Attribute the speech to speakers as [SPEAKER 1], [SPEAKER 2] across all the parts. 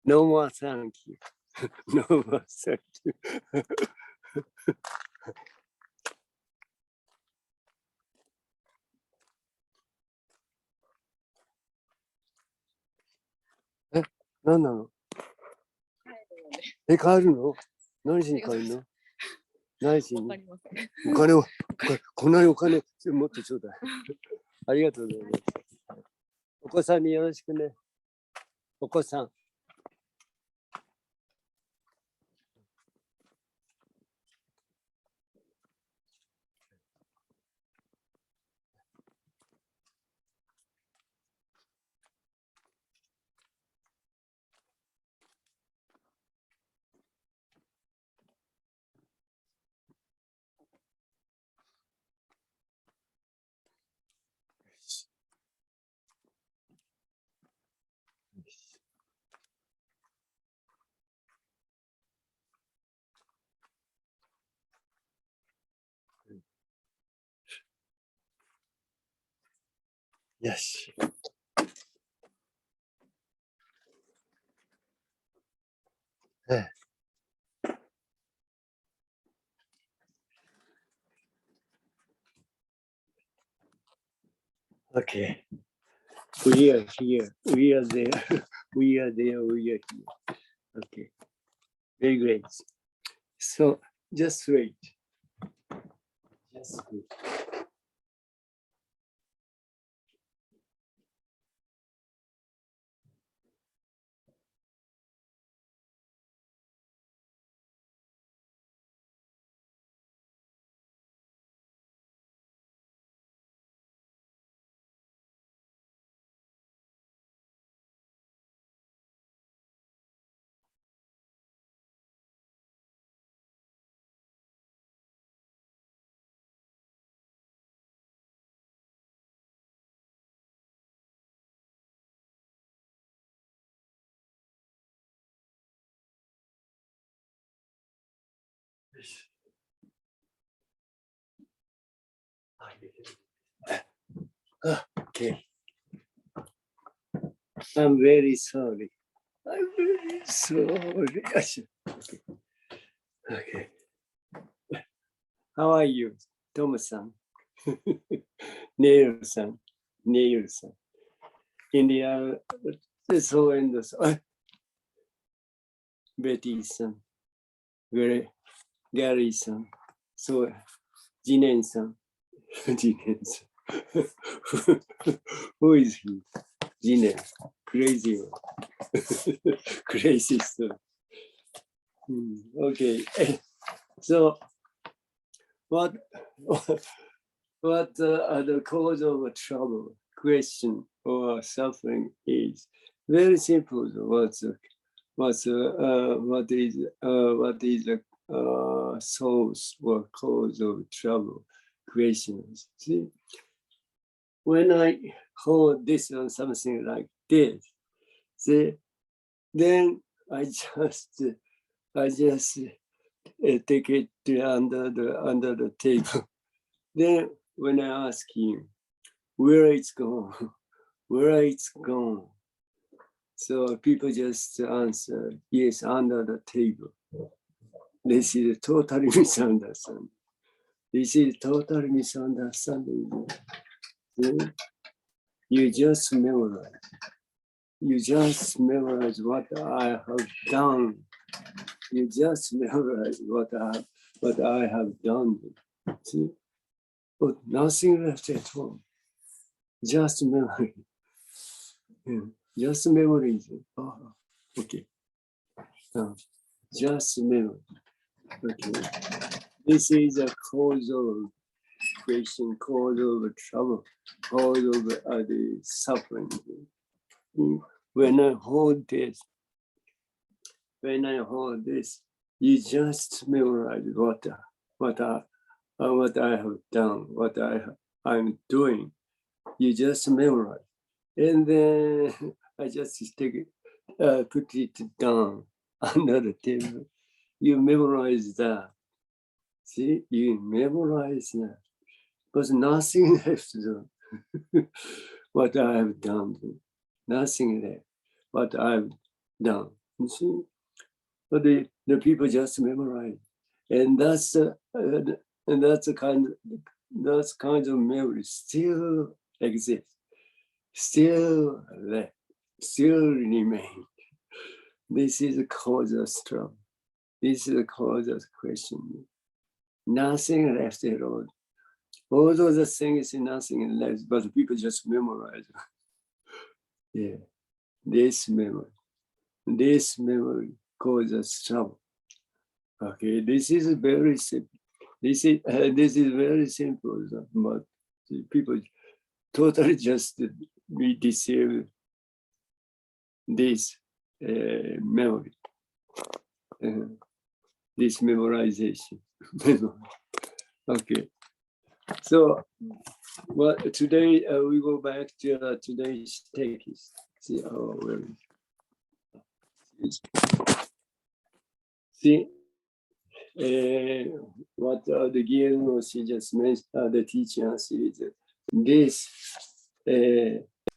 [SPEAKER 1] No more thank you. No more thank you.何なの？変わるの？何しに変わるの？何しに？お金を、こんなにお金持ってちょうだい。ありがとうございます。お子さんによろしくね。お子さん。よし。Okay. We are here. We are there. We are there. We are here. Okay. Very great. So just wait. Just wait. Okay. I'm very sorry. I'm very sorry. Okay. Okay. How are you, Tom-san? Neil-san. Neil-san. India, so and so. Betty-san. Gary-san. So, Jinen-san. Jinen-san. Who is he? Jinen. Crazy one. Crazy story. Okay. So, what are the cause of trouble, question, or suffering is very simple. What is the source or cause of trouble, questions? See, when I hold this on something like this, see, then I just take it under the table. Then when I ask him where it's gone, where it's gone, so people just answer, yes, under the table. This is totally misunderstanding. This is totally misunderstanding. Then you just memorize. You just memorize what I have done. You just memorize what I have done. See? But nothing left at home. Just memory. Just memory. Oh, okay. Just memory. Okay. This is a cause of question, cause of trouble, cause of the suffering. When I hold this, you just memorize what I have done, what I'm doing. You just memorize, and then I just take it, put it down under the table. You memorize that. See, you memorize that, but nothing left to what I have done. Nothing left. What I've done. You see, but the people just memorize, and that's a kind of memory still exists, still left, still remain. This is the cause of struggle. This is the cause of question. Nothing left at all. All those things, nothing left, but people just memorize. Yeah, this memory causes trouble. Okay, this is very simple. This is very simple, but people totally just be deceived this memory, this memorization. Okay, so well, today we go back to today's text. See, where is it? See, what the Jinen Roshi just mentioned, the teaching us is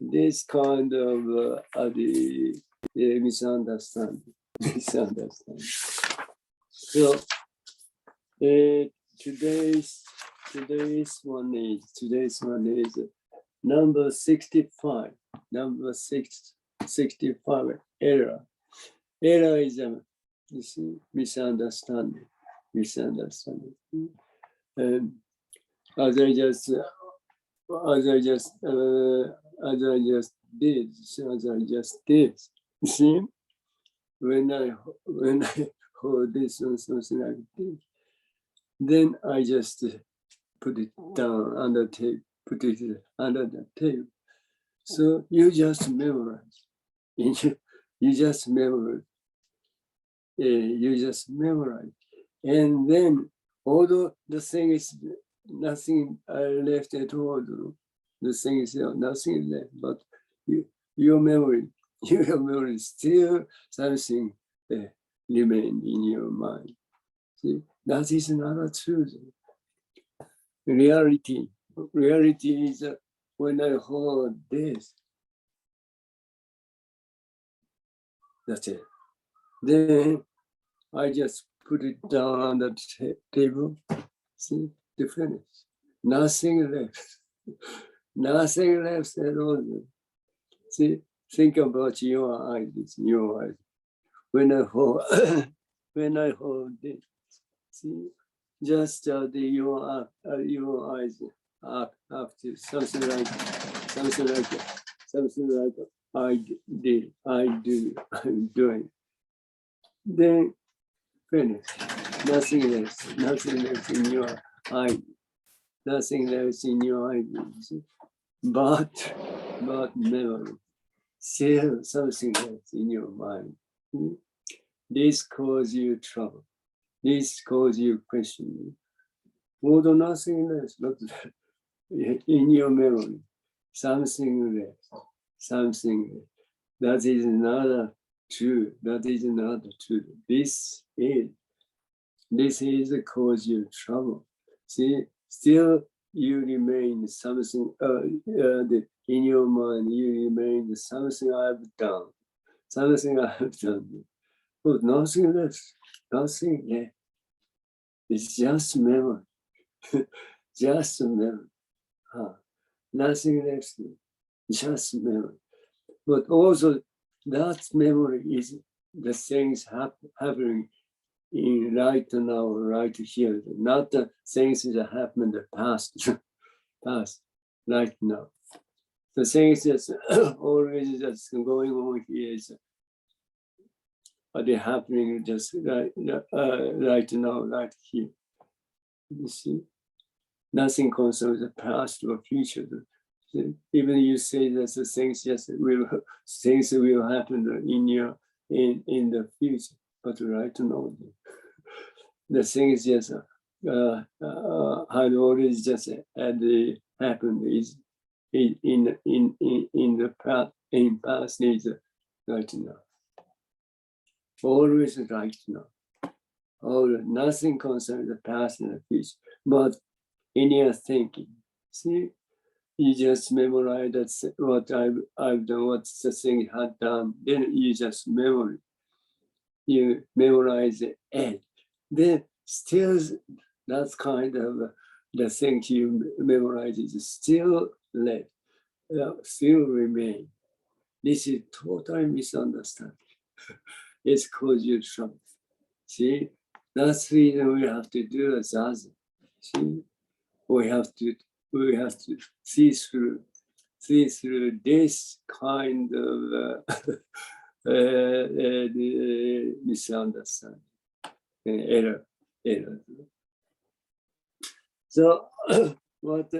[SPEAKER 1] this kind of the misunderstanding. So today's one is number 65. Number 65 error. Error is you see, misunderstanding. And as I just did. See, when I hold this or something like this, then I just put it down under the table, put it under the table. So you just memorize. You just memorize. And then, although the thing is nothing left at all, the thing is nothing left, but your memory still something remained in your mind. See, that is not a truth. Reality is when I hold this, that's it. Then I just put it down on the table. See, the finish. Nothing left. Nothing left at all. See, think about your eyes. When I hold, it, see, just your eyes up to something like I do, I'm doing. Then finish. Nothing else in your eye. Nothing else in your eyes. But memory. Still something else in your mind. This causes you trouble. This causes you questioning. Although nothing else, but in your memory, something left. That is not true. This is the cause you trouble. See, still you remain something in your mind. You remain something I've done. But nothing left. It's just memory. Just memory. Nothing left. Just memory. But also that memory is the things happening in right now, right here, not the things that happened in the past, right now. The things that's always just going on here is they're happening just right now, right here. You see, nothing concerns the past or future. Even you say that the things will happen in the future, but right now the things just had already just happened is in the past is right now. Always right now. Nothing concerns the past and the future, but in your thinking, see. You just memorize that's what I've done, what the thing had done. Then you just memory. you memorize it, then still that's kind of the thing you memorize is still left, still remain. This is totally misunderstanding. It's cause you trouble. See, that's the reason we have to do a zazen. See, we have to see through this kind of the misunderstanding, error. So, what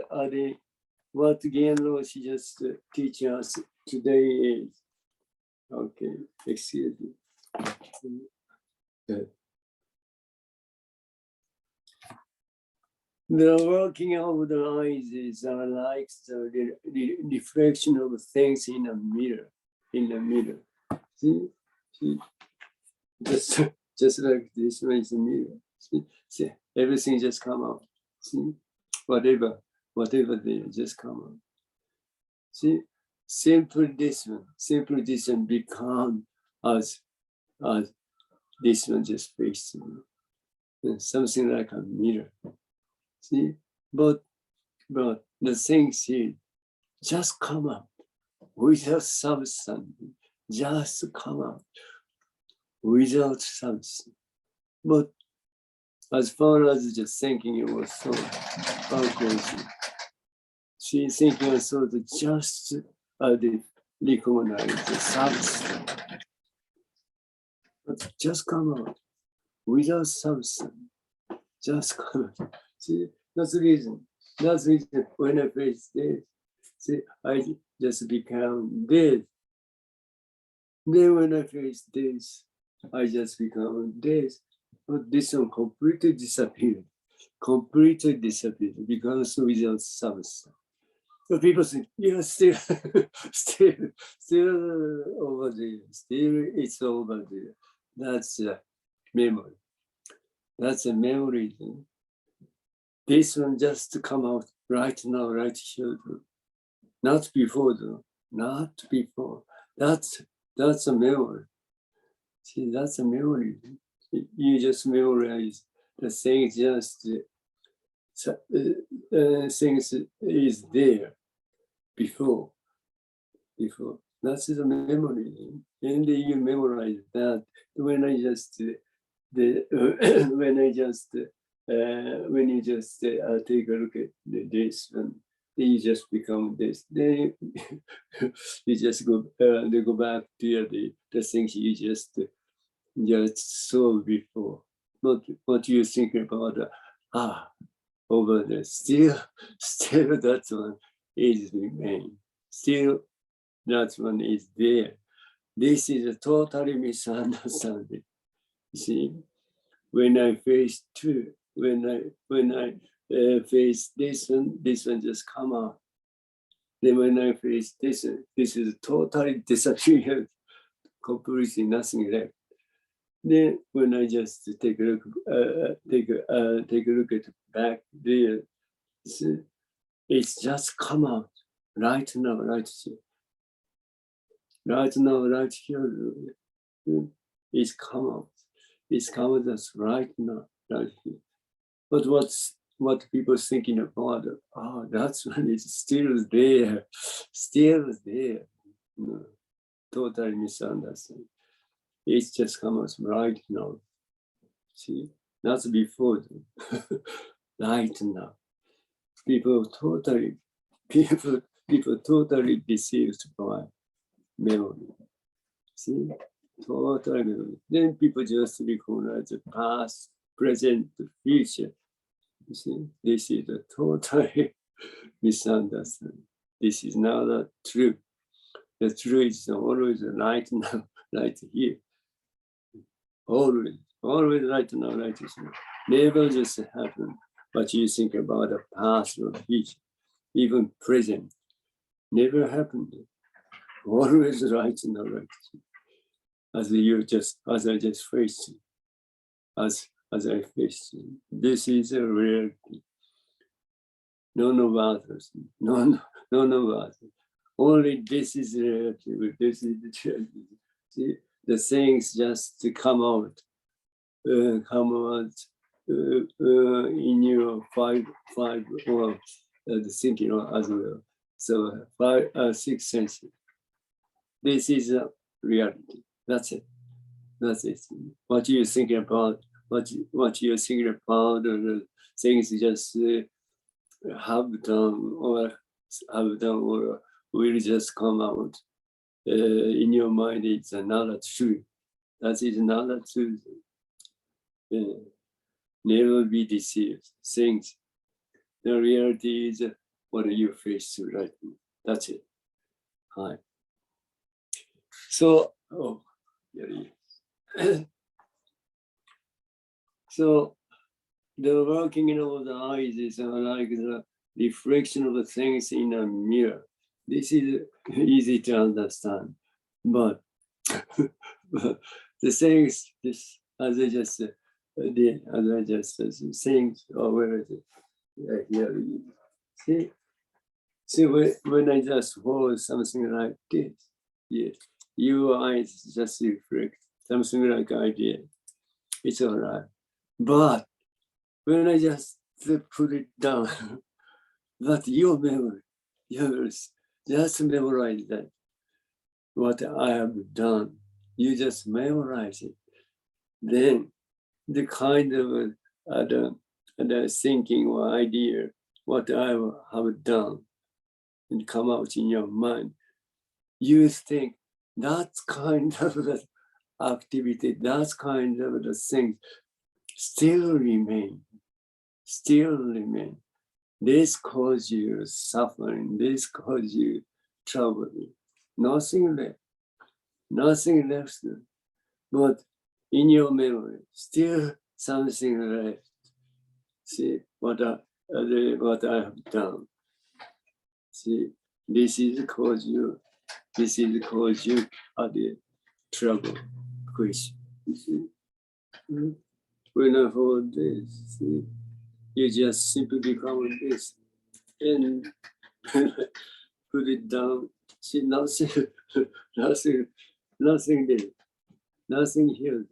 [SPEAKER 1] Jinen Roshi just teaching us today is, okay, excuse me. The working of the eyes are like the reflection of things in a mirror. See, just like this one is a mirror. See, everything just come out. See, whatever they just come out. See, simply this one become as this one just facing something like a mirror. See, but the thing is just come up without substance, just come up without substance. But as far as just thinking it was so unconscious, she thinking of so just recognize the substance, but just come out without substance, just come out. See, that's the reason. When I face this, see, I just become this. Then when I face this, I just become this. But this one completely disappeared. Because without substance. So people say, yeah, still over there. Still it's over there. That's a memory. That's a memory. This one just to come out right now, right here. Not before though. Not before. That's a memory. See, that's a memory. You just memorize the thing just things is there before. That's the memory. And you memorize that when I just when you just take a look at this one, then you just become this. Then you just go back to the things you just saw before. Not what you think about over there. Still that one is remain. Still that one is there. This is a totally misunderstanding. See, when I face two, when I face this one just come out. Then when I face this is totally disappeared, completely nothing left. Then when I just take a look at back there, it's just come out right now, right here. Right now, right here, it's come out. It's come out just right now, right here. But what people thinking about? That's one is still there. No, totally misunderstand. It's just comes right now. See, not before. Right now, people totally deceived by memory. See, totally memory. Then people just recognize the past, present, future. You see, this is a totally misunderstanding. This is not the truth. The truth is always right now, right here. Always right now, right here. Never just happen. But you think about the past or future, even present, never happened. Always right now, right here. As I just faced, as I faced. This is a reality. None of others. None of others. Only this is reality. This is the reality. See, the things just to come out in your five or the thinking as well. So six senses. This is a reality. That's it. That's it. What you're thinking about, what you're thinking about, the things just have done or will just come out in your mind. It's another truth. That is another truth. Never be deceived. Things. The reality is what you face right now. That's it. Hi. So, so the working of the eyes is like the reflection of the things in a mirror. This is easy to understand, but the things, this as I just said, things. Oh, where is it? Here. See, when I just hold something like this, yes, your eyes just reflect something like idea. It's all right. But when I just put it down, but your memory, just memorize that. What I have done, you just memorize it. Then the kind of other thinking or idea, what I have done, and come out in your mind, you think that kind of activity, that kind of the thing still remain. This cause you suffering, this cause you trouble. Nothing left. But in your memory, still something left. See what I have done. See, this is cause you are the trouble question. You see? When I hold this, see, you just simply become this and put it down. See, nothing there, nothing here.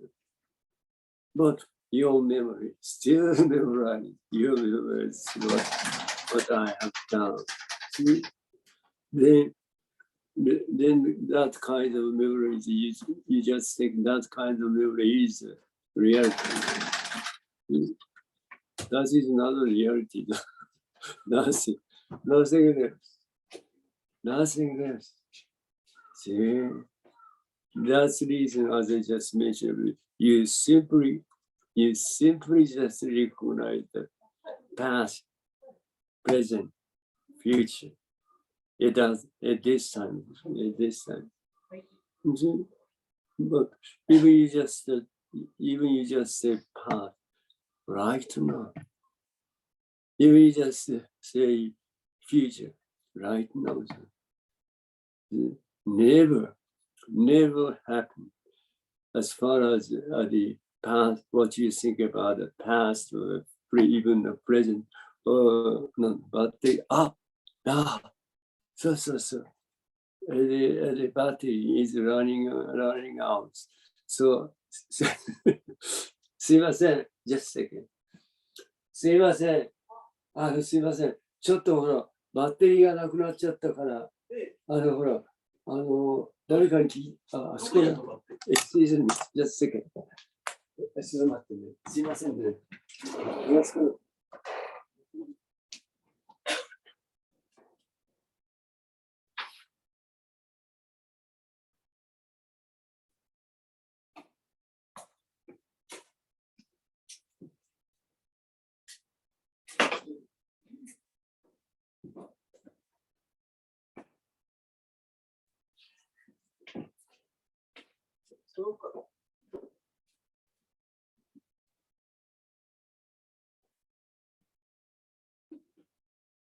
[SPEAKER 1] But your memory still memorize. Your memory is what I have done. See? Then that kind of memory is you just think that kind of memory is reality. That is another reality. Nothing else. See, that's the reason, as I just mentioned, you simply just recognize the past, present, future. It does at this time. See? But even you just say past, right now. Even you just say future, right now. Never happen. As far as the past, what you think about the past, or even the present, no, but so. The battery is running out. So, すいません、just a second. すいません、すいません。ちょっとほら、バッテリーがなくなっちゃったから、ほら、誰かにあそこで、excuse me, just a second. ちょっと待ってね。すいませんね。そうか。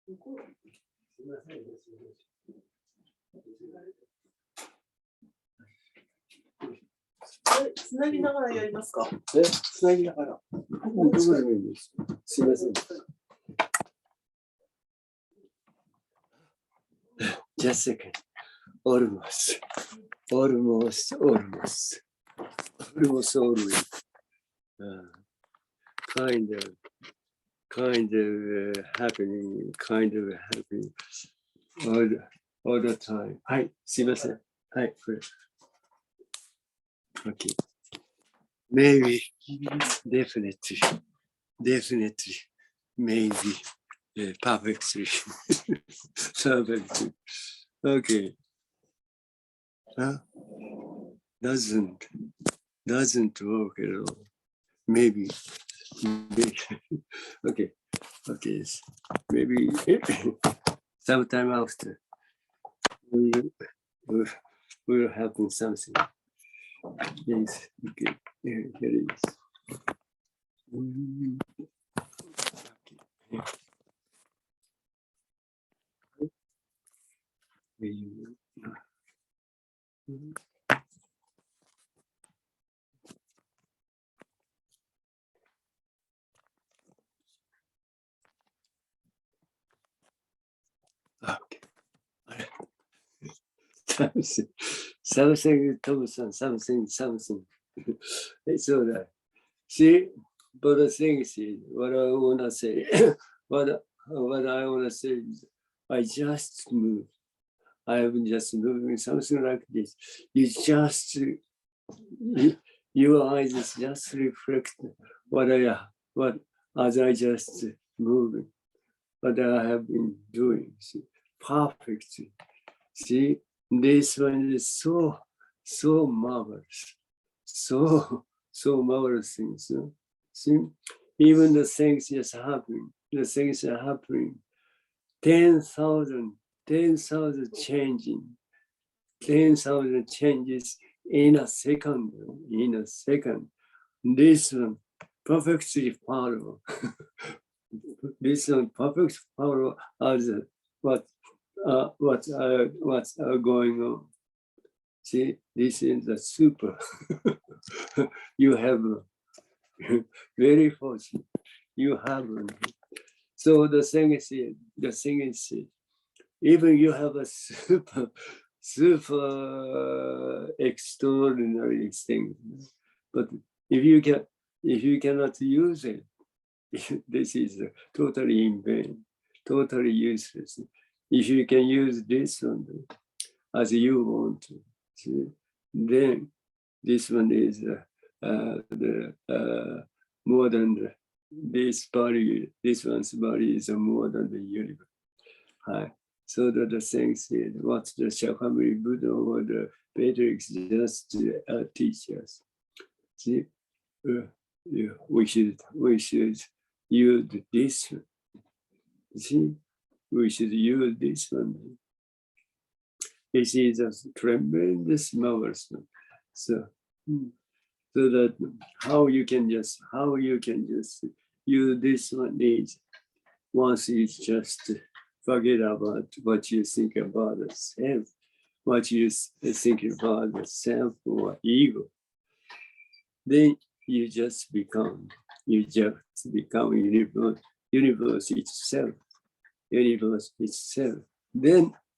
[SPEAKER 1] すみません。つなぎながらやりますか？つなぎながら。すみません。Just a second. Almost. almost always kind of happening, all the time. Hi, すいません。はい、これ。Okay. Maybe, definitely, maybe, perfectly, perfectly. Okay. Doesn't work at all. Maybe. Okay. Maybe sometime after will happen something. Yes. Okay. Here it is. Okay. Something, Thompson, something. It's all right. See, but the thing is, what I want to say, what I want to say is, I just move. I am just moving something like this. Your eyes just reflect what as I just moving, what I have been doing. See, perfectly. See, this one is so marvelous, so marvelous things. See, even the things just happening, 10,000 changing, 10,000 changes in a second. This one perfectly follow. This one perfect follow as what's going on. See, this is the super. You have very fortunate. You have. So the thing is, even you have a super extraordinary thing, but if you cannot use it, this is totally in vain, totally useless. If you can use this one as you want to, see, then this one is more than this body. This one's body is more than the universe. Hi. So that the things is what the Shakyamuni Buddha or the Patriarchs just teach us. See, we should use this one. See, we should use this one. This is a tremendous marvelous one. So that how you can just use this one is once you just forget about what you think about the self, what you think about the self or ego, then you just become universe itself. Then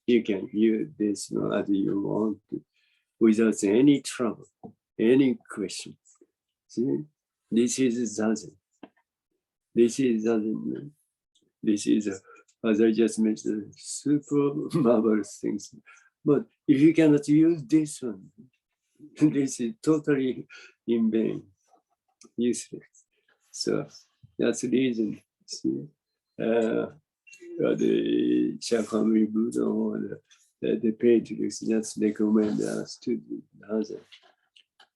[SPEAKER 1] you can use this one as you want to, without any trouble, any question. See, this is Zazen. This is Zazen. This is, as I just mentioned, super marvelous things. But if you cannot use this one, this is totally in vain, useless. So that's the reason. See, the Shakyamuni Buddha or the Patriarchs just recommend us to do Zazen.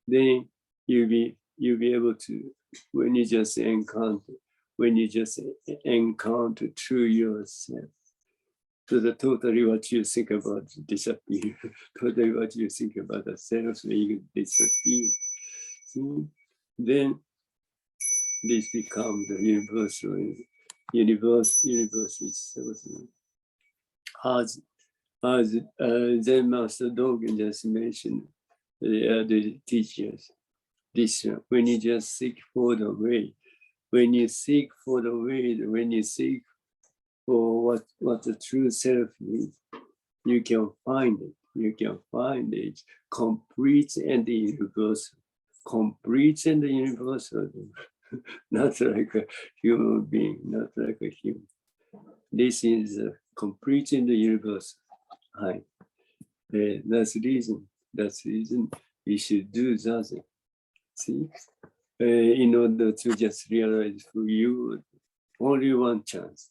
[SPEAKER 1] Then you'll be able to, when you just encounter true yourself, so the totally what you think about disappear. Totally what you think about the self will disappear. So then this becomes the universe itself. As Zen Master Dogen just mentioned, the teachers, this when you just seek for the way, when you seek for what the true self is, you can find it. You can find it complete and universal. complete and universal, not like a human being, not like a human. This is complete and universal. That's the reason. That's the reason we should do that. See, in order to just realize who you are, only one chance,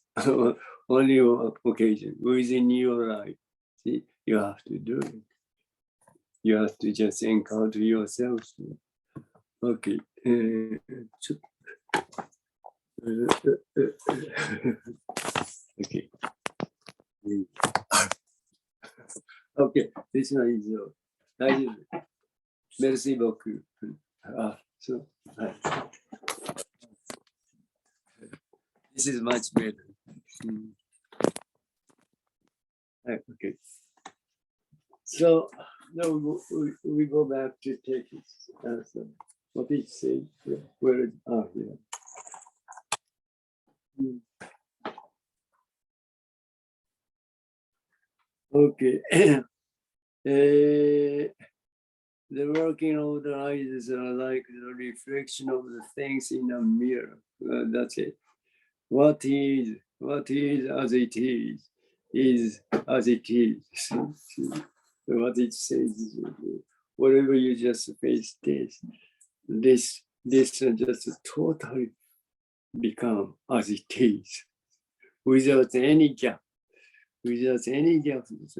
[SPEAKER 1] only one occasion within your life. See, you have to do it. You have to just encounter yourself. Okay. Okay. Okay. This one is Merci beaucoup. So, this is much better. Okay. So now we go back to take its answer. What did it say? Where? Oh, yeah. Okay. The working of the eyes are like the reflection of the things in a mirror. That's it. What is as it is as it is. What it says is, whatever you just face this just totally become as it is, without any gap. Without any gap, it's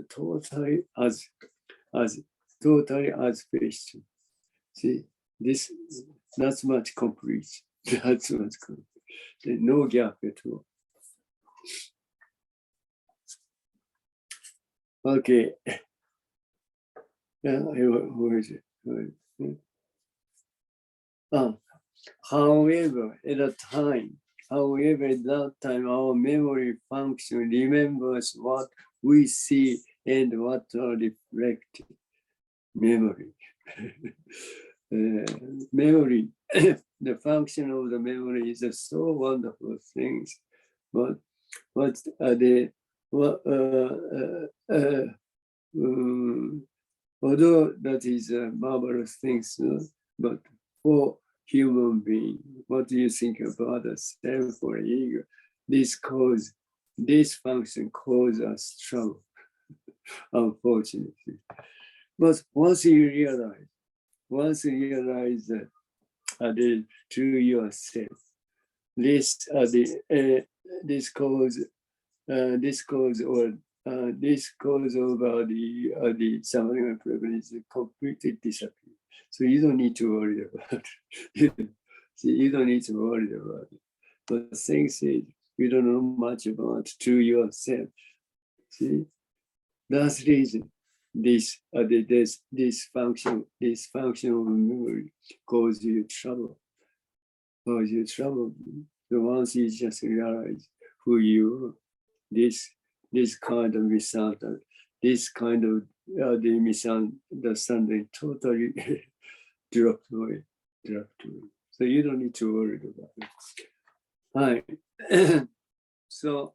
[SPEAKER 1] totally as faced. See, that's much complete. That's much complete. There's no gap at all. Okay. Where is it? However, at that time, our memory function remembers what we see and what are reflected. Memory. Memory, the function of the memory is a so wonderful things. But what are the although that is a marvelous things, but for human being, what do you think about the self or ego? This function causes us trouble, unfortunately. But once you realize that to yourself, this cause over the suffering privilege completely disappear. So you don't need to worry about it. See, you don't need to worry about it. But the thing is, you don't know much about to yourself. See, that's the reason this function of memory causes you trouble. So once you just realize who you are, this kind of misunderstanding, the misunderstanding totally dropped away. So you don't need to worry about it. So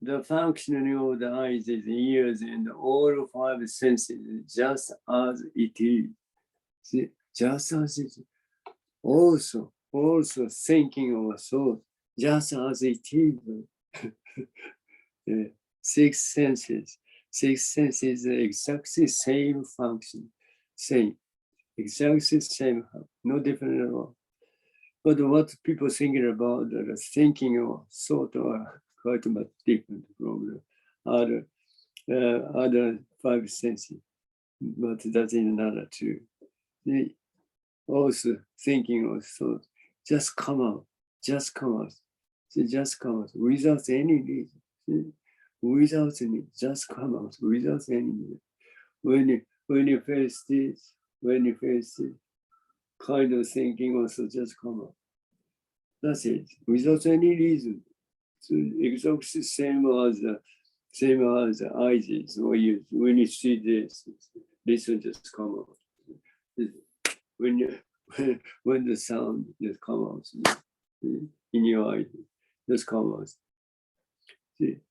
[SPEAKER 1] the functioning of the eyes, ears, and all five senses, just as it is. See, just as it is. Also thinking of thought, just as it is. Six senses exactly same function, exactly same, no different at all. But what people thinking about the thinking or thought are quite much different from the other five senses. But that is another two. Also thinking or thought just come out. Just come out without any reason. Just come out without any reason. When you face this, kind of thinking also just come out. That's it, without any reason. So exactly same as the eyes. When you see this will just come out. When the sound just come out in your eyes, just come out. See,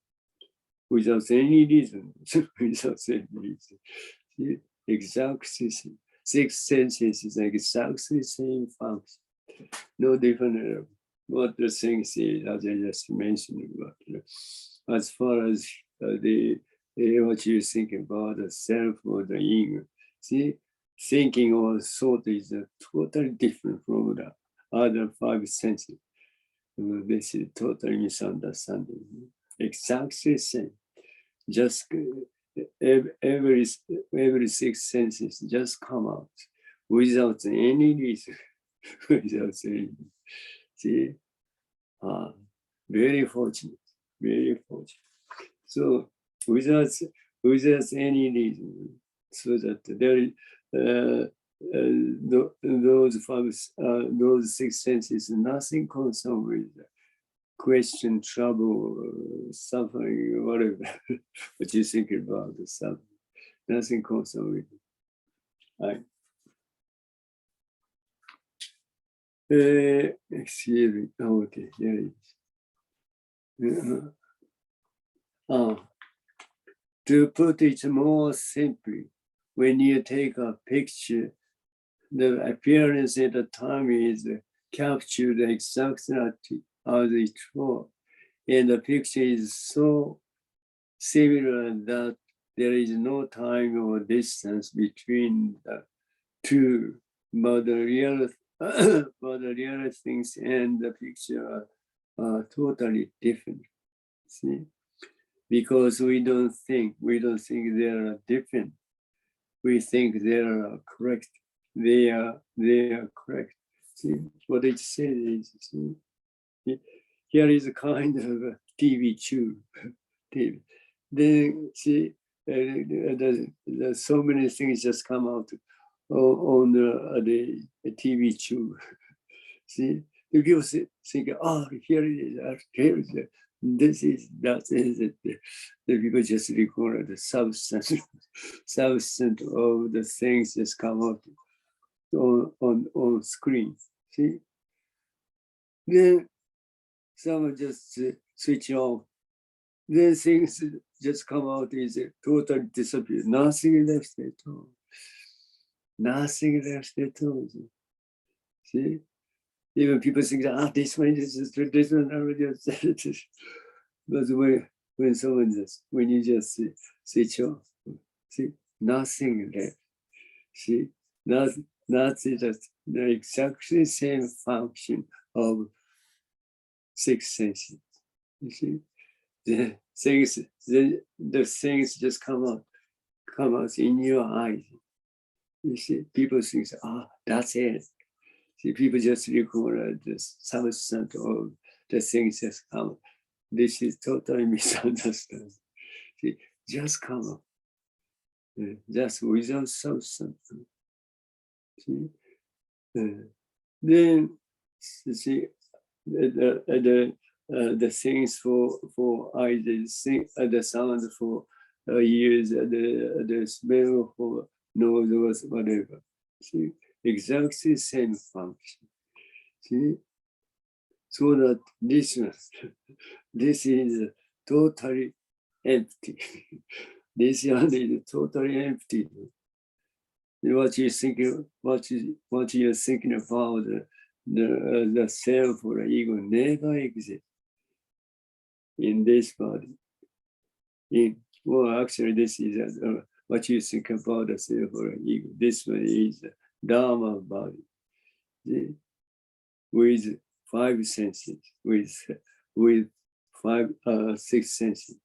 [SPEAKER 1] without any reason. See, exactly. six senses is exactly the same function. No different what the things is, as I just mentioned. But as far as what you think about the self or the ego, see, thinking or thought is totally different from the other five senses. This is totally misunderstanding. Exactly the same. Just every six senses just come out without any reason. Without any. See, very fortunate, very fortunate. So without any reason, so that there those six senses, nothing concerned with question, trouble, suffering, whatever. What you think about the suffering, nothing concerned with it. Right. Excuse me. Oh, okay, there it is. To put it more simply, when you take a picture, the appearance at the time is captured exactly as it was. And the picture is so similar that there is no time or distance between the two, but the real things and the picture are totally different. See? Because we don't think they are different. We think they are correct. They are correct. See what it says is, see, here is a kind of a TV tube. TV. Then see, so many things just come out on the TV tube. See, the people think, oh, here it is, here it is. This is, that is it. The people just record the substance of the things just come out on screen. See? Then someone just switch off. Then things just come out, is totally disappear. Nothing left at all. Nothing left at all. See? Even people think that this one is traditional already. But when someone when you just switch off, see, nothing left. See, nothing just the exactly same function of six senses. You see, the things just come out in your eyes. You see, people think, that's it. See, people just record the substance of the things just come. This is totally misunderstood. See, just come up. Just without substance. See? Then, see, the things for eyes, the sound for ears, the smell for nose, whatever. See? Exactly same function. See? So that this is totally empty. This one is totally empty. What you're thinking about the self or the ego never exists in this body. Actually, this is what you think about the self or the ego. This one is Dharma body, with five senses, with six senses.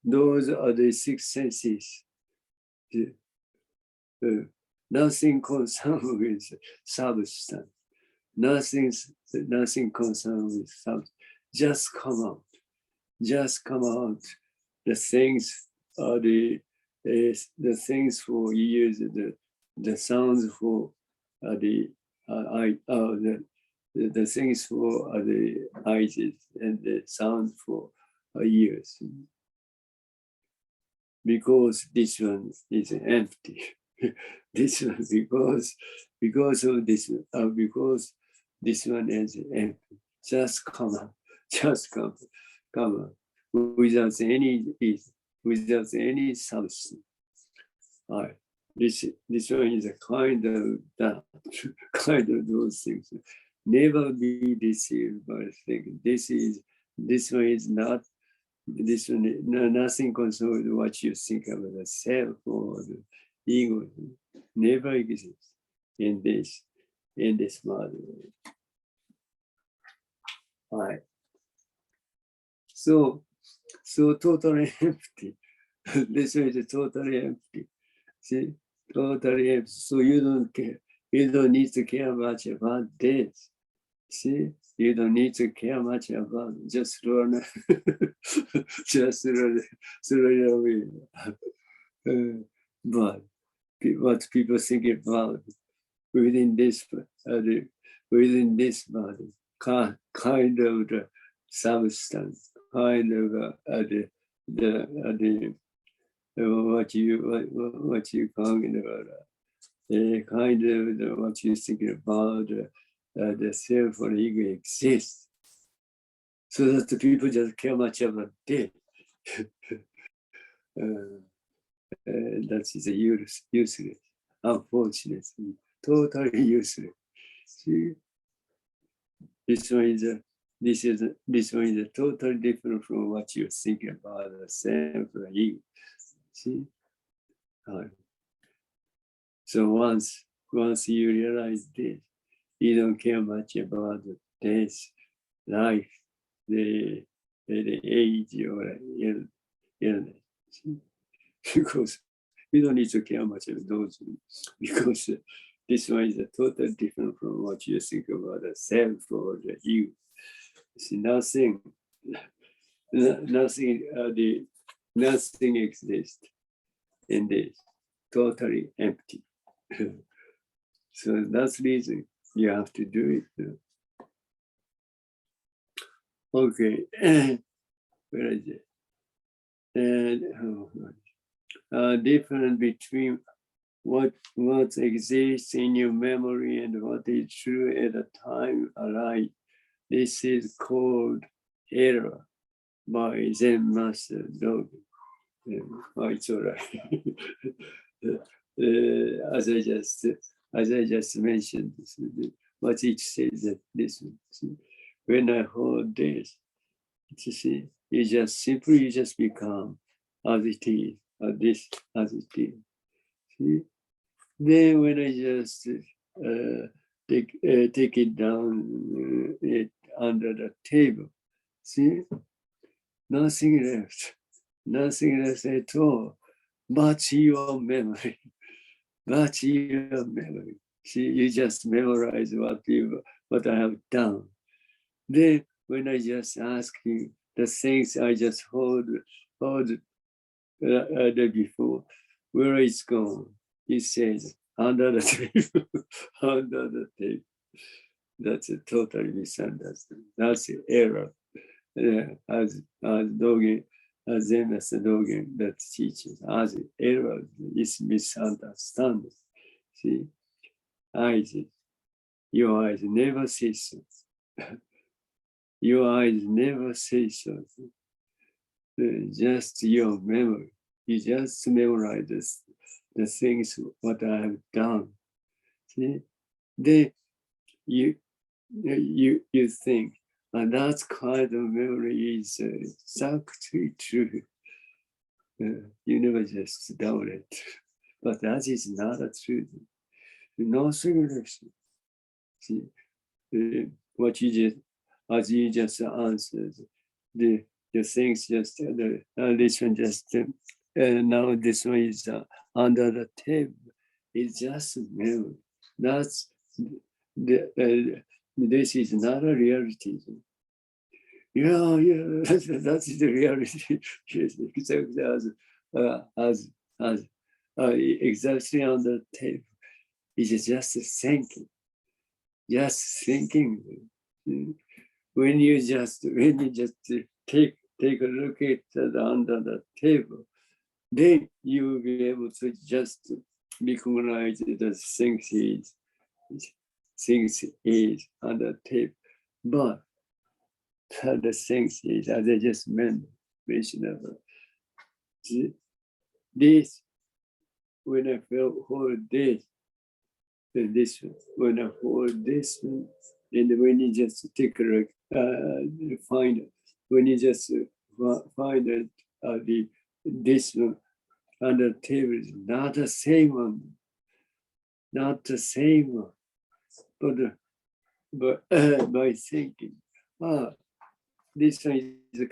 [SPEAKER 1] Those are the six senses. Nothing concerned with substance. Nothing concerned with substance. Just come out. Just come out. The things are the things for ears, the sounds for the things for the eyes, and the sound for ears. Because this one is empty. This one because of this because this one is empty. Just come out. Just come out without any substance. Right. This one is a kind of that, kind of those things. Never be deceived by thinking. This one is not, this one, nothing concerns what you think about the self or the ego. Never exists in this model. Right. So totally empty. This one is totally empty. See, totally empty. So you don't care. You don't need to care much about this. See, you don't need to care much about it. Just run, just run away. But what people think about within this body, kind of the substance, kind of the what you talking about, kind of what you thinking about, the self or ego exists, so that the people just care much about it. That is a useless, unfortunately, totally useless. See, this one is totally different from what you're thinking about the self or ego. See, so once you realize this, you don't care much about the death, life, the age or illness, because you don't need to care much about those, because this one is totally different from what you think about the self or the you. See, nothing exists in this, totally empty. So that's the reason you have to do it. Okay, where is it? And difference between what exists in your memory and what is true at the time alive. This is called error by Zen Master Dogen. It's all right. As I just mentioned, what it says that this one. When I hold this, you see, you just become as it is, as it is. See? Then when I just take it down under the table, see, nothing left at all, but your memory, See, you just memorize what I have done. Then when I just ask you the things I just hold before, where it's gone? He says, under the table, under the table. That's a totally misunderstanding. That's an error. As Dogen, as Zen Master Dogen that teaches, as an error is misunderstanding. See, your eyes never say so. Your eyes never say something. Just your memory. You just memorize the things what I have done. See, then you think, and that kind of memory is exactly true. You never just doubt it, but that is not a truth. No simulation. See, what you just, as you just answered, the things just this one just now this one is under the table. It's just memory. That's this is not a reality. Yeah, that's the reality. Yes, exactly as exactly on the table. It's just thinking. When you just take a look at under the table, then you will be able to just recognize the things is on the table. But the things is, as I just mentioned, this when I felt hold this, then this one, when I hold this one, and when you just take a look, find it, when you just find it, this one under the table is not the same one, not the same one, but by thinking, this one is a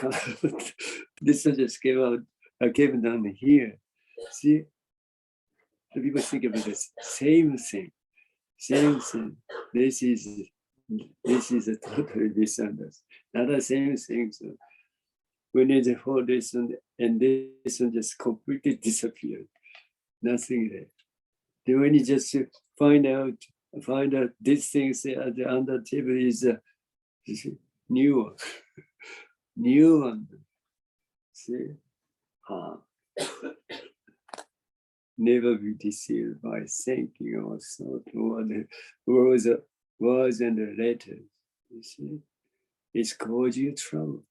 [SPEAKER 1] this one just came out, came down here. See, the people think about the same thing. This is a totally misunderstood. Not the same thing. So when it's for this one and this one just completely disappeared, nothing there. Then when you just find out these things at the under table is a new one, new one. See, never be deceived by thinking or thought or the words and the letters. You see, it causes you trouble.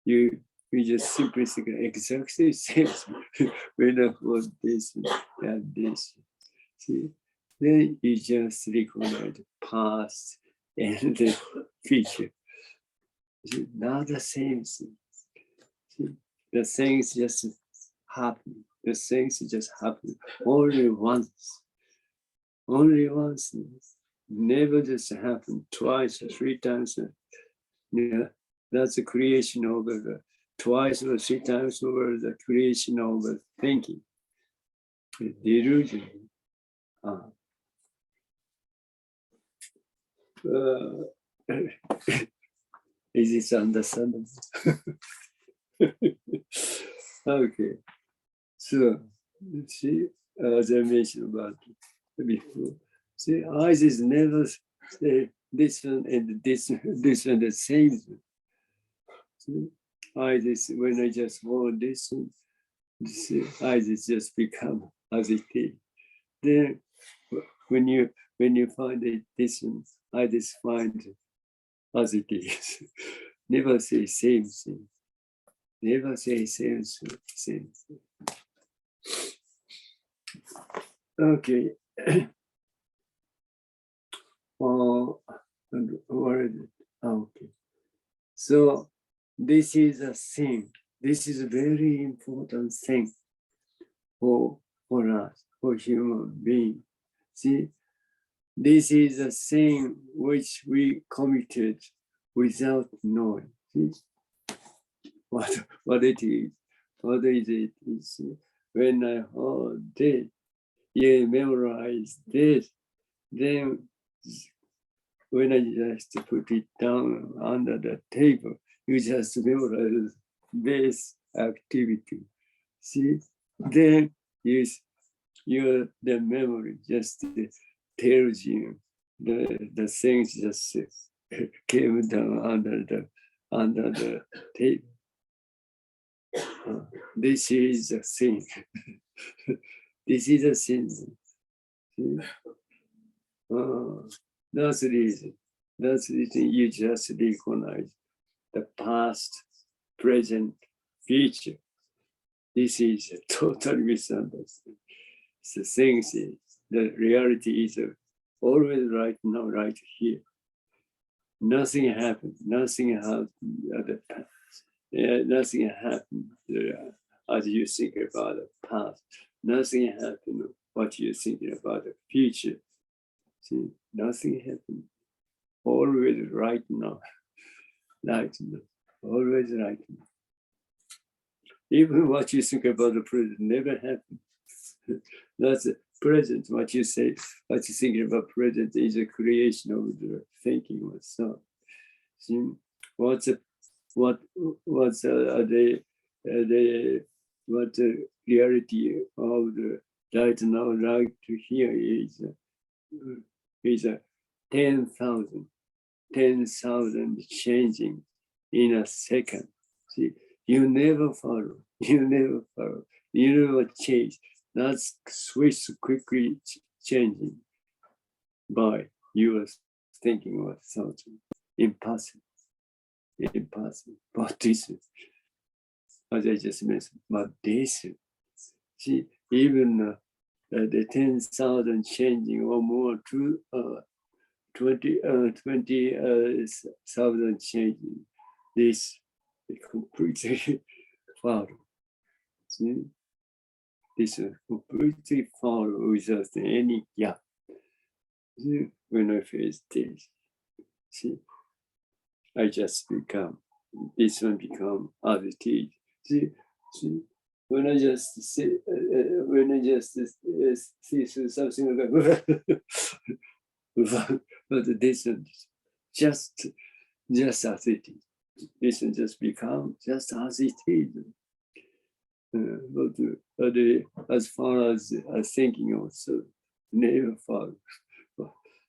[SPEAKER 1] You just simply think exactly the same when I was this and this. See, then you just recognize the past and the future. See, not the same thing. See, the things just happen. The things just happen only once. Only once. Never just happen twice or three times. Yeah, that's the creation of the twice or three times over the creation of the thinking. The delusion. Is this understandable? Okay. So, see, as I mentioned about before, see, eyes is never say this one and this one the same. See, eyes is when I just hold this one, see, eyes is just become as it is. Then when you find it this one, I just find as it is. Never say same thing. Never say same thing. Okay. What is it? Okay. So this is a thing. This is a very important thing for us, for human being. See, this is a thing which we committed without knowing. See? What it is? What is it? It's when I heard this, you memorize this, then when I just put it down under the table, you just memorize this activity. See, then the memory just tells you the things just came down under the table. This is a thing. This is a thing. See? That's the reason. That's the reason you just recognize the past, present, future. This is a total misunderstanding. The things is, the reality is always right now, right here. Nothing happened. Nothing happened at the past. Nothing happened as you think about the past. Nothing happened what you're thinking about the future. See, nothing happened. Always right now. Right now. Always right now. Even what you think about the present never happened. That's the present. What you say, what you're thinking about present is a creation of the thinking or thought. See, what the reality of the right now, right to here is a 10,000 changing in a second. See, you never follow, you never change. That's switch quickly changing by your thinking or thought. Impossible. But this, as I just mentioned, but this, see, even the 10,000 changing or more to 20,000 changing. This completely follow. See? This completely follow without any gap. See? When I face this, see, I just become, this one become as it is. See, when I just see, see something like but this one just as it is. This one just become just as it is. But as far as thinking also, never follow.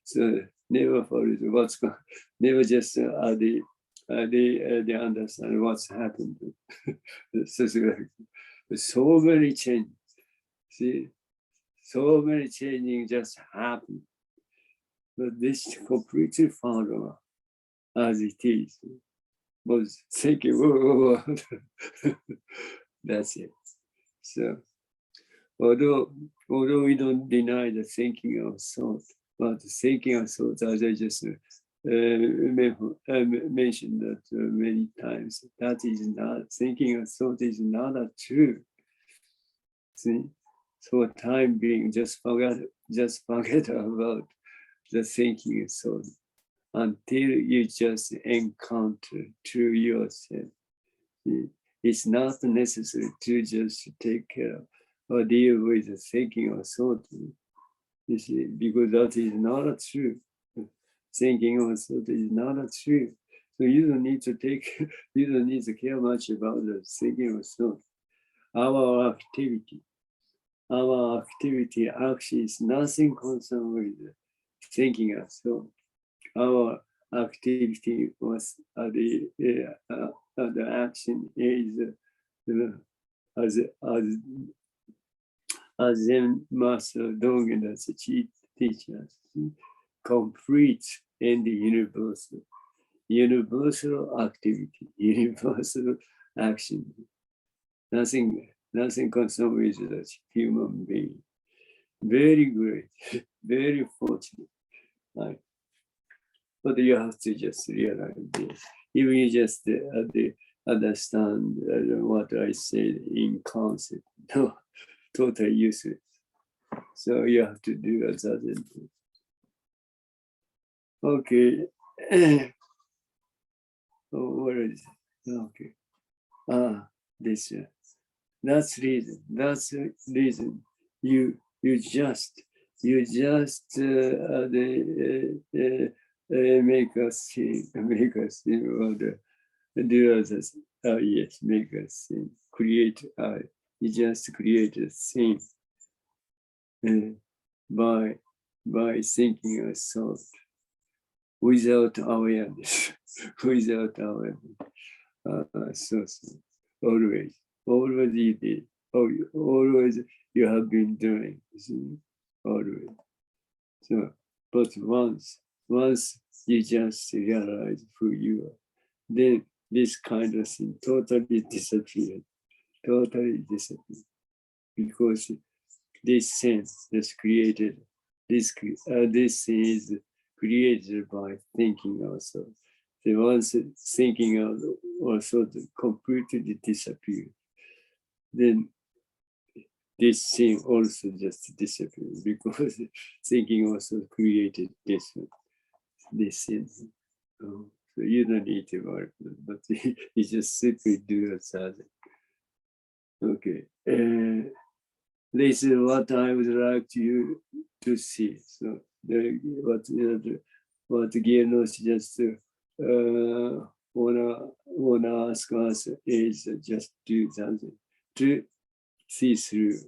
[SPEAKER 1] So never follow what's going. Never just they understand what's happened. So many changes. See, so many changing just happen. But this completely follow as it is. Was thinking, whoa. That's it. So although we don't deny the thinking of thought, but thinking of thought, as I just mentioned that many times, that is not, thinking of thought is not true. See, so time being, just forget about the thinking of thought until you just encounter to yourself. It's not necessary to just take care of or deal with the thinking or thought. You see, because that is not true. Thinking or thought is not true. So you don't need to care much about the thinking or thought. Our activity actually is nothing concerned with thinking or thought. Our activity was the action is as Zen Master Dogen teaches, complete and universal activity, universal action. Nothing concerned with the human being. Very great, very fortunate. Right? But you have to just realize this. Even you just understand what I said in concept. No, totally useless. So you have to do as others do. Okay. Oh, what is it? Okay. This. That's reason. That's reason. You just make us see or do others. Yes, make us see. Create. You just create a scene by thinking a thought without awareness. Without awareness. So always you did. Always you have been doing. See? Always. So, but once you just realize who you are, then this kind of thing totally disappeared. Totally disappeared. Because this sense is created, this thing is created by thinking also. So once thinking also completely disappeared, then this thing also just disappears because thinking also created this thing. So you don't need to worry, but you just simply do it. Okay. This is what I would like you to see. So what Guillermo just wanna ask us is just do something to see through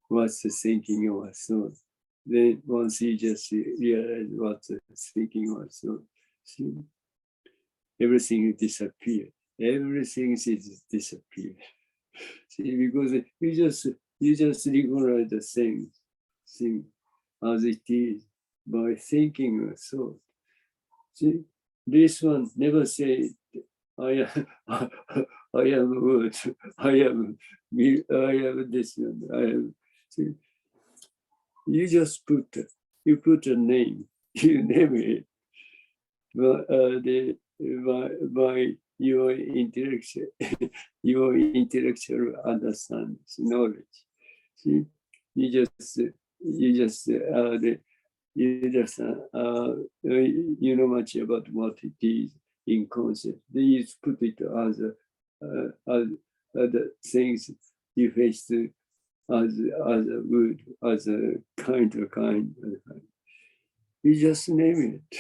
[SPEAKER 1] what's the thinking of our thought. Then once you just realize what's the thinking of our thought, see, everything disappears. Everything is disappear. See, because you just recognize the thing as it is by thinking a thought. See, this one never say I am wood, I am me, I am this one, I am. See, you just put a name, you name it, but by your intellectual, your intellectual understanding, knowledge. See, you just you know much about what it is in concept. Then you put it as the things you face as a wood, as a kind. You just name it.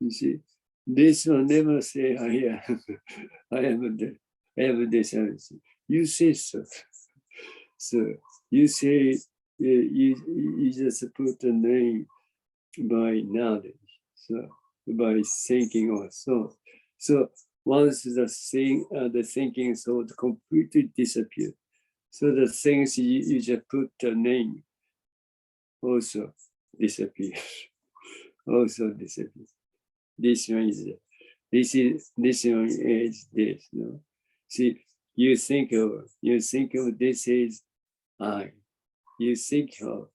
[SPEAKER 1] You see, this will never say I am this. You say so. So you say you just put a name by knowledge, so by thinking or thought. So once the thinking thought completely disappears, so the things you just put a name also disappears. Also disappears. This one is this. No? See, you think of this is I. You think of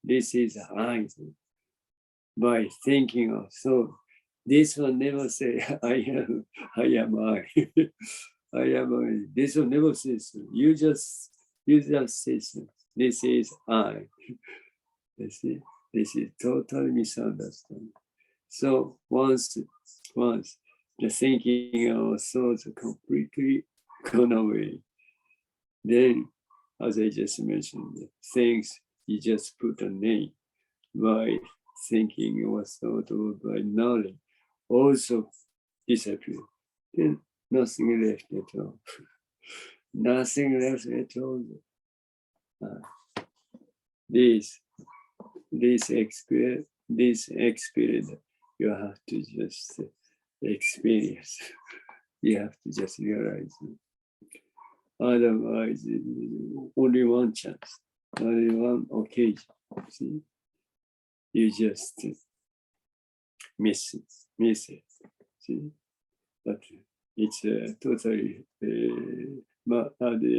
[SPEAKER 1] this is I by thinking of. So this will never say I am I. I am I. This will never say so. You just say so. This is I. This is totally misunderstanding. So once the thinking of thoughts completely gone away, then, as I just mentioned, things you just put a name by thinking or thought or by knowledge also disappear. Then nothing left at all. Nothing left at all. This experience, you have to just experience. You have to just realize it. Otherwise, only one chance, only one occasion. See, you just miss it. See, but it's totally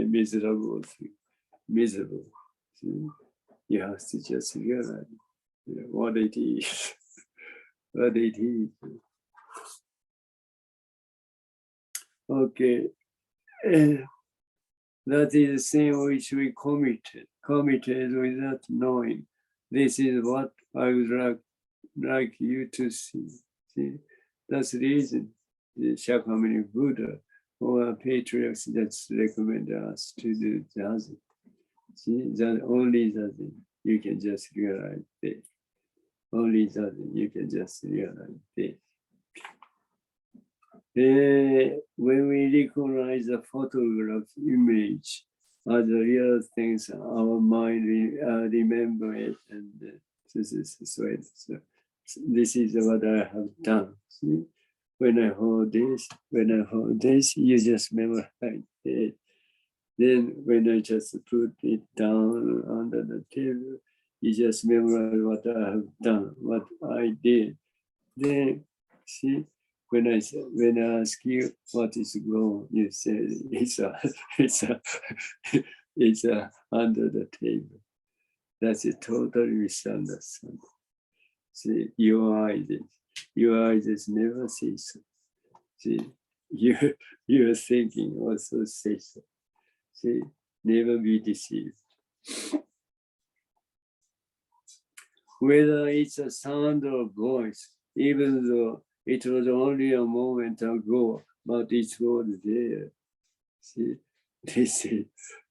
[SPEAKER 1] miserable thing. Miserable. See, you have to just realize what it is. What it is. Okay. That is the thing which we committed without knowing. This is what I would like you to see. See, that's the reason the Shakyamuni Buddha or patriarchs that recommend us to do zazen. See, that only zazen you can just realize this. Only zazen you can just realize this. When we recognize the photograph image as the real things, our mind remember it, and this is so this is what I have done. See? When I hold this, you just memorize it. Then when I just put it down under the table, you just memorize what I have done, what I did. Then see, when I ask you what is wrong, you say it's under the table. That's a totally misunderstanding. See, your eyes never say so. See, your thinking also say so. See, never be deceived. Whether it's a sound or voice, even though it was only a moment ago, but it was there. See,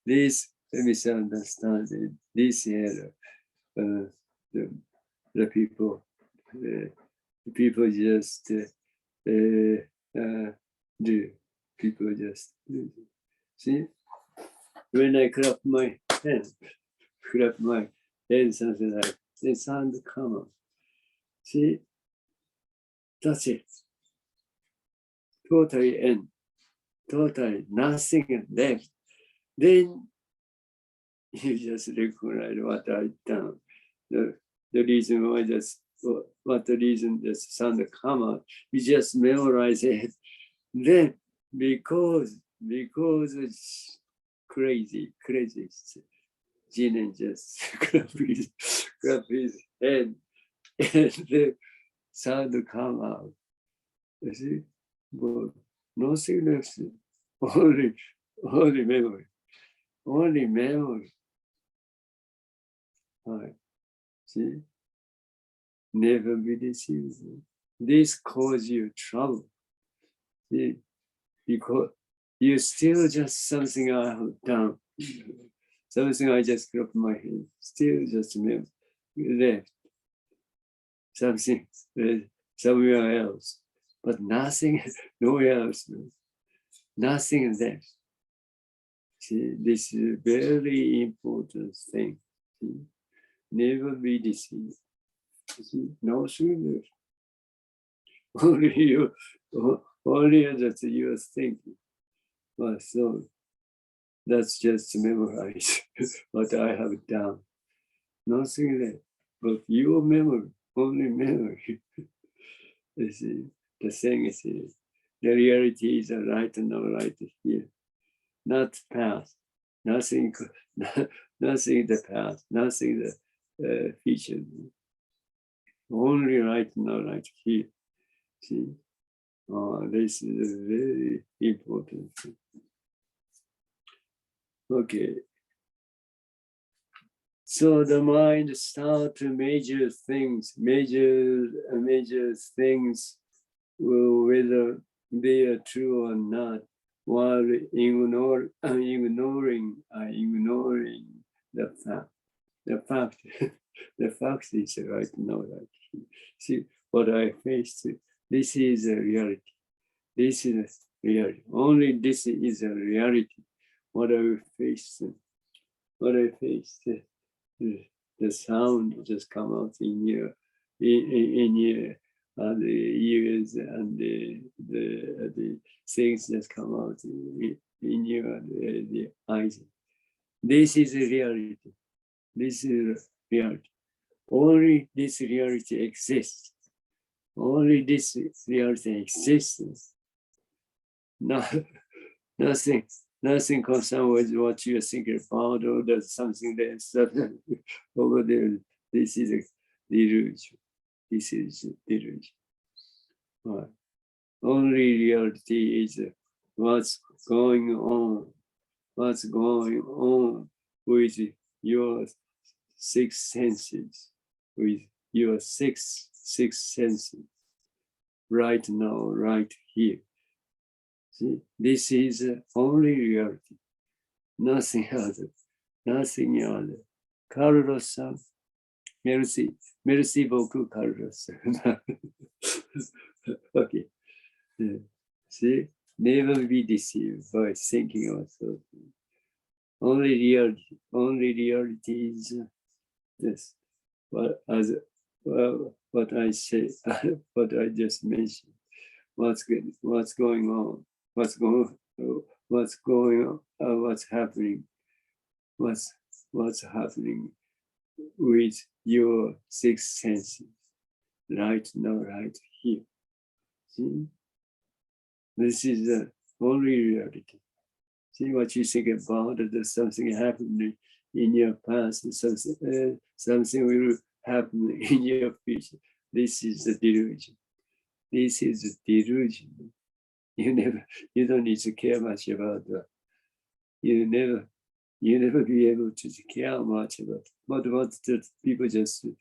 [SPEAKER 1] this misunderstanding, this error, the people just do. People just do. See, when I clap my hands, something like the sound come out. See, that's it. Totally end. Totally nothing left. Then you just recognize what I've done. The reason why what the reason the sound come out, you just memorize it. Then because it's crazy, Jinen just clap his head and the sound come out. You see, but nothing left, only memory, only memory. Right. See, never be deceived. This causes you trouble. See, because you still just something I have done. Something I just grabbed my hand. Still just left. Something somewhere else. But nothing, nowhere else. Nothing left. See, this is a very important thing. See, never be deceived. See, no sooner. Only you, only that you're thinking. Well, so that's just memorize what I have done. Nothing left but your memory, only memory. You see, the thing is here. The reality is right and not right here. Not past, nothing, nothing the past, nothing the future. Only right and not right here. See, this is a very important thing. Okay. So the mind starts to measure things, measure things, whether they are true or not, while ignoring the fact. The fact, the fact is right now. Right. See what I faced. This is a reality. This is reality. Only this is a reality. What I faced. What I faced. The sound just come out in your the ears, and the things just come out in your the eyes. This is a reality. This is reality. Only this reality exists. Only this reality exists. No, nothing concerned with what you're thinking about, or there's something that's over there. This is a delusion. This is a delusion. Right. Only reality is what's going on. What's going on with your six senses, with your six senses, right now, right here. See, this is only reality, nothing other, nothing other. Carlos-san, merci beaucoup, Carlos. Okay. See, never be deceived by thinking or thought. Only reality is this. What I say, what I just mentioned. What's going on? What's going on? What's happening? What's happening with your six senses? Right now, right here. See? This is the only reality. See what you think about it. There's something happening in your past, something will happen in your future. This is the delusion. This is a delusion. You don't need to care much about that. You never be able to care much about it. But what the people just do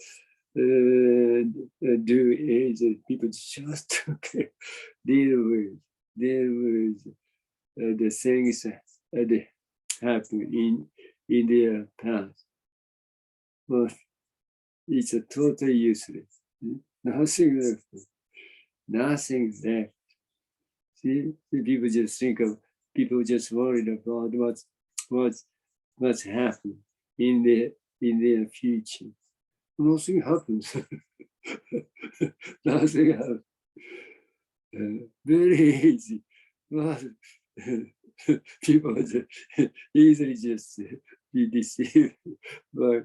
[SPEAKER 1] is people just deal with the things that happen in their past. But it's a totally useless. Nothing left. Nothing left. See, people just think of, people just worried about what's happening in their future. Nothing happens. Nothing happens. Very easy. People just easily just be deceived by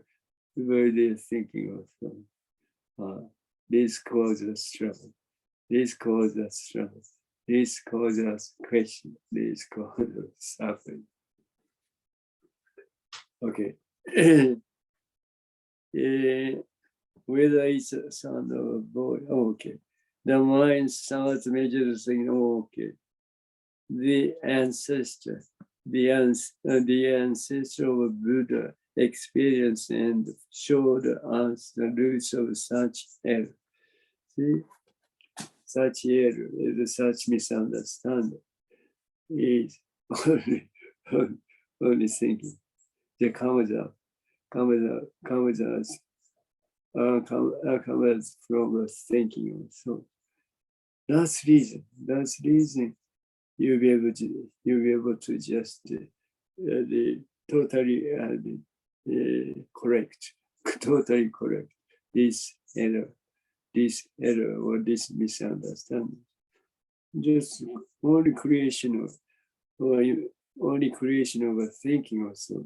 [SPEAKER 1] their thinking of them. This causes trouble. This causes trouble. This causes question. This causes suffering. Okay. Whether it's a son or a boy, okay. The mind starts measuring saying, okay. The ancestor of Buddha experienced and showed us the roots of such error. See, such error, such misunderstanding is only thinking. It comes from thinking. So that's reason. You'll be able to just totally correct this error or this misunderstanding. Just only creation of a thinking also.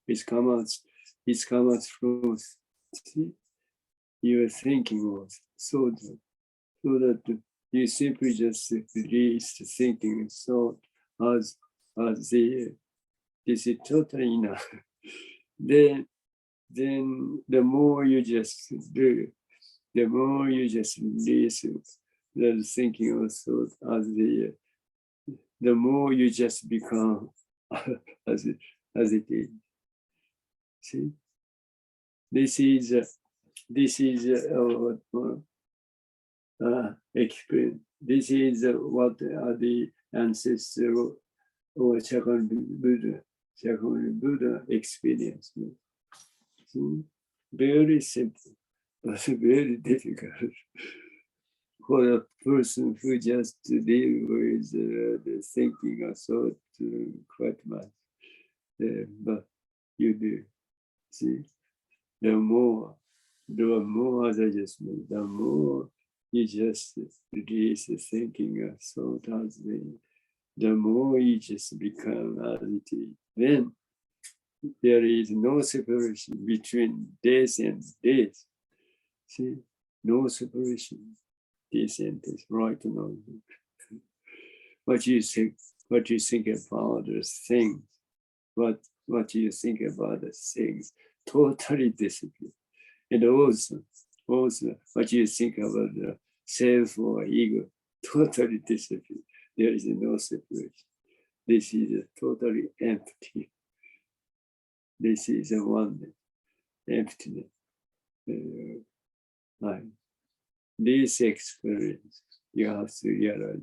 [SPEAKER 1] It comes from your thinking was so that you simply just release the thinking and thought as this is totally enough. Then the more you just do, the more you just release the thinking or thought as the more you just become as it is. See, this is explain. This is what the ancestral or second Buddha experience. Very simple, but very difficult for a person who just deal with the thinking or thought quite much. But you do. See, the more as I just meant, the more you just release the thinking and thought as the more you just become as it is. Then there is no separation between this and this. See, no separation. This and this, right and wrong. What you think about the things, what you think about the things, totally disappear. And also what you think about the self or ego, totally disappear. There is no separation. This is totally empty. This is a oneness, emptiness. This experience, you have to realize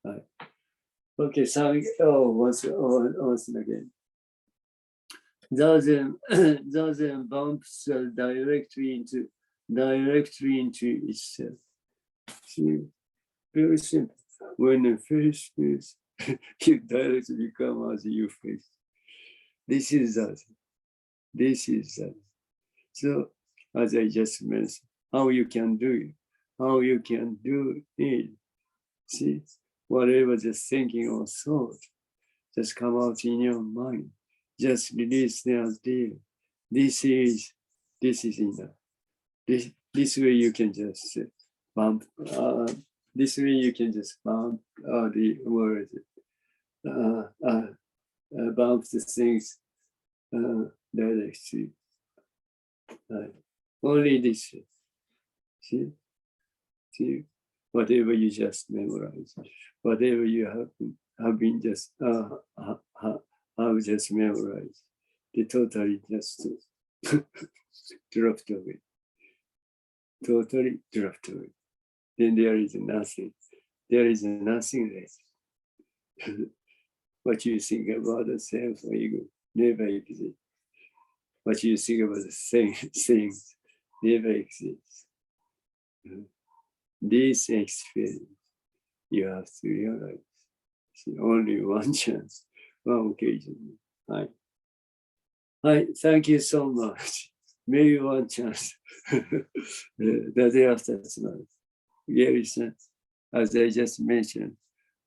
[SPEAKER 1] it. Okay, so once again. Zazen bumps directly into itself. See, very simple. When the face is, you directly become as you face. This is that. So, as I just mentioned, how you can do it. See, whatever the thinking or thought just come out in your mind. Just release the idea. This is enough. This way you can just bump. This way you can just bump the words. Bump the things directly. Only this. See, whatever you just memorize, whatever you have been just have just memorized, they totally just dropped away. Totally dropped away. Then there is nothing. There is nothing left. What you think about the self or ego never exists. What you think about the things never exists. This experience, you have to realize, it's only one chance, one occasion. Hi, thank you so much. Maybe one chance. The day after tonight. Gary-san, as I just mentioned,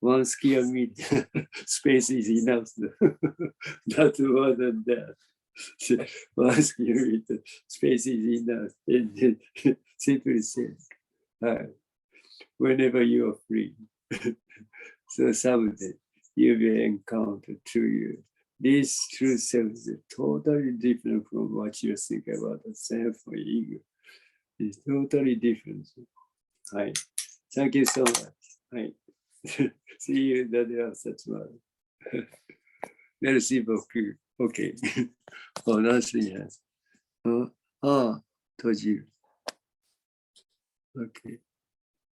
[SPEAKER 1] one square meter space is enough. Not more than that. One square meter space is enough. And simply said, whenever you are free, So someday you will encounter to you. This true self is totally different from what you think about the self or ego. It's totally different. Hi. Thank you so much. Hi. See you that you have such one. Merci beaucoup. Okay. Oh, nothing else. 閉じる。Okay.